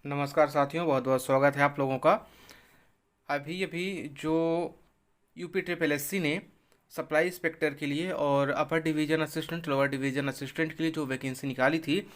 नमस्कार साथियों, बहुत बहुत स्वागत है आप लोगों का। अभी अभी जो यूपी ट्रिपल एससी ने सप्लाई इंस्पेक्टर के लिए और अपर division assistant, lower division assistant के लिए जो वैकेंसी निकाली थी,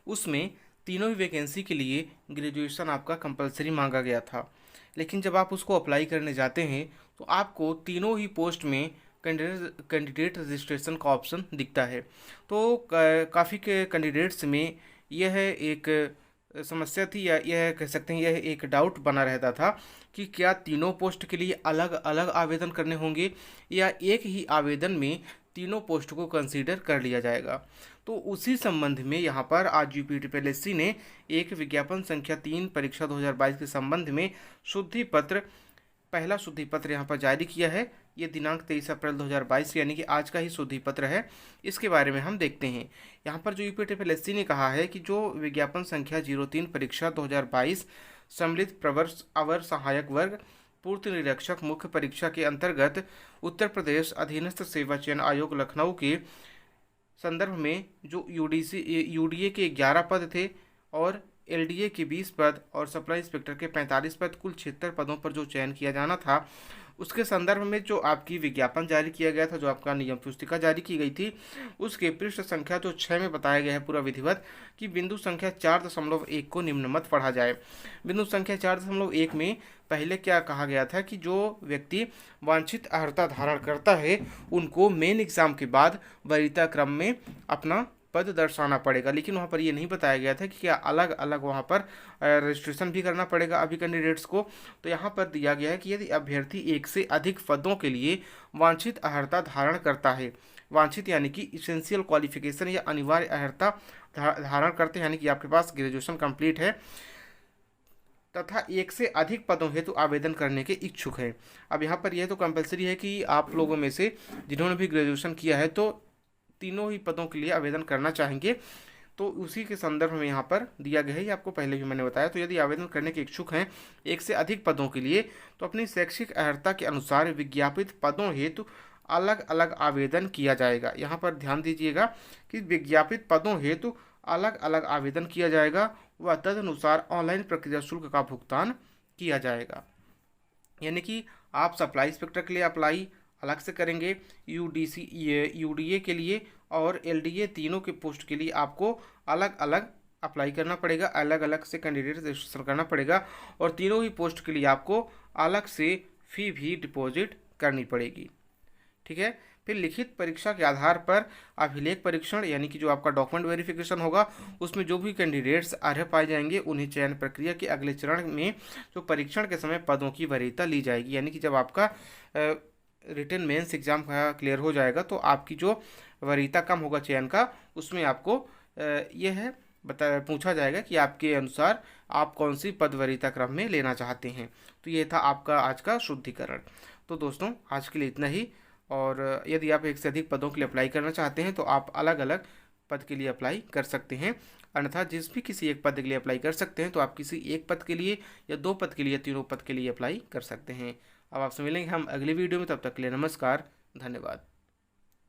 उसमें तीनों ही वैकेंसी के लिए ग्रेजुएशन आपका कंपलसरी मांगा गया था। लेकिन जब आप उसको अप्लाई करने जाते हैं तो आपको तीनों ही पोस्ट में कैंडिडेट रजिस्ट्रेशन का ऑप्शन दिखता है। तो काफ़ी के कैंडिडेट्स में यह एक समस्या थी, या यह कह सकते हैं यह एक डाउट बना रहता था कि क्या तीनों पोस्ट के लिए अलग अलग आवेदन करने होंगे या एक ही आवेदन में तीनों पोस्ट को कंसीडर कर लिया जाएगा। तो उसी संबंध में यहाँ पर आज यूपी ट्रिपल एससी ने एक विज्ञापन संख्या 3 परीक्षा 2022 के संबंध में शुद्धि पत्र, पहला शुद्धि पत्र यहाँ पर जारी किया है। ये दिनांक 23 अप्रैल 2022 यानी कि आज का ही शुद्धि पत्र है। इसके बारे में हम देखते हैं। यहाँ पर जो यूपी ट्रिपल एससी ने कहा है कि जो विज्ञापन संख्या 03 परीक्षा 2022 सम्मिलित प्रवर अवर सहायक वर्ग पूर्व निरीक्षक मुख्य परीक्षा के अंतर्गत उत्तर प्रदेश अधीनस्थ सेवा चयन आयोग लखनऊ के संदर्भ में जो यूडीए के 11 पद थे और एलडीए के 20 पद और सप्लाई इंस्पेक्टर के 45 पद, कुल 76 पदों पर जो चयन किया जाना था, उसके संदर्भ में जो आपकी विज्ञापन जारी किया गया था, जो आपका नियम पुस्तिका जारी की गई थी, उसके पृष्ठ संख्या जो 6 में बताया गया है पूरा विधिवत कि बिंदु संख्या 4.1 को निम्न मत पढ़ा जाए। बिंदु संख्या 4.1 में पहले क्या कहा गया था कि जो व्यक्ति वांछित अर्हता धारण करता है उनको मेन एग्जाम के बाद वरीयता क्रम में अपना पद दर्शाना पड़ेगा। लेकिन वहाँ पर ये नहीं बताया गया था कि क्या अलग अलग वहाँ पर रजिस्ट्रेशन भी करना पड़ेगा अभी कैंडिडेट्स को। तो यहाँ पर दिया गया है कि यदि अभ्यर्थी एक से अधिक पदों के लिए वांछित अर्हता धारण करता है, वांछित यानी कि इसेंशियल क्वालिफिकेशन या अनिवार्य अर्हता धारण करते हैं, यानी कि आपके पास ग्रेजुएशन कंप्लीट है तथा एक से अधिक पदों हेतु आवेदन करने के इच्छुक है। अब यहाँ पर यह तो कंपलसरी है कि आप लोगों में से जिन्होंने भी ग्रेजुएशन किया है तो तीनों ही पदों के लिए आवेदन करना चाहेंगे। तो उसी के संदर्भ में यहाँ पर दिया गया है, ये आपको पहले भी मैंने बताया। तो यदि आवेदन करने के इच्छुक हैं एक से अधिक पदों के लिए तो अपनी शैक्षिक अर्हता के अनुसार विज्ञापित पदों हेतु अलग अलग आवेदन किया जाएगा। यहाँ पर ध्यान दीजिएगा कि विज्ञापित पदों हेतु अलग अलग आवेदन किया जाएगा व तदनुसार ऑनलाइन प्रक्रिया शुल्क का भुगतान किया जाएगा। यानी कि आप सप्लाई इंस्पेक्टर के लिए अप्लाई अलग से करेंगे, यूडीए के लिए और एलडीए तीनों के पोस्ट के लिए आपको अलग अलग अप्लाई करना पड़ेगा, अलग अलग से कैंडिडेट रजिस्ट्रेशन करना पड़ेगा और तीनों ही पोस्ट के लिए आपको अलग से फी भी डिपॉजिट करनी पड़ेगी। ठीक है। फिर लिखित परीक्षा के आधार पर अभिलेख परीक्षण यानी कि जो आपका डॉक्यूमेंट वेरिफिकेशन होगा, उसमें जो भी कैंडिडेट्स अर्ह पाए जाएंगे उन्हें चयन प्रक्रिया के अगले चरण में जो परीक्षण के समय पदों की वरीयता ली जाएगी। यानी कि जब आपका रिटन मेंस एग्जाम का क्लियर हो जाएगा तो आपकी जो वरीयता कम होगा चयन का, उसमें आपको यह है पूछा जाएगा कि आपके अनुसार आप कौन सी पद वरीयता क्रम में लेना चाहते हैं। तो ये था आपका आज का शुद्धिकरण। तो दोस्तों आज के लिए इतना ही, और यदि आप एक से अधिक पदों के लिए अप्लाई करना चाहते हैं तो आप अलग अलग पद के लिए अप्लाई कर सकते हैं, अन्यथा जिस भी किसी एक पद के लिए अप्लाई कर सकते हैं तो आप किसी एक पद के लिए या 2 पद के लिए, तीनों पद के लिए अप्लाई कर सकते हैं। अब आपसे मिलेंगे हम अगली वीडियो में, तब तक के लिए नमस्कार, धन्यवाद।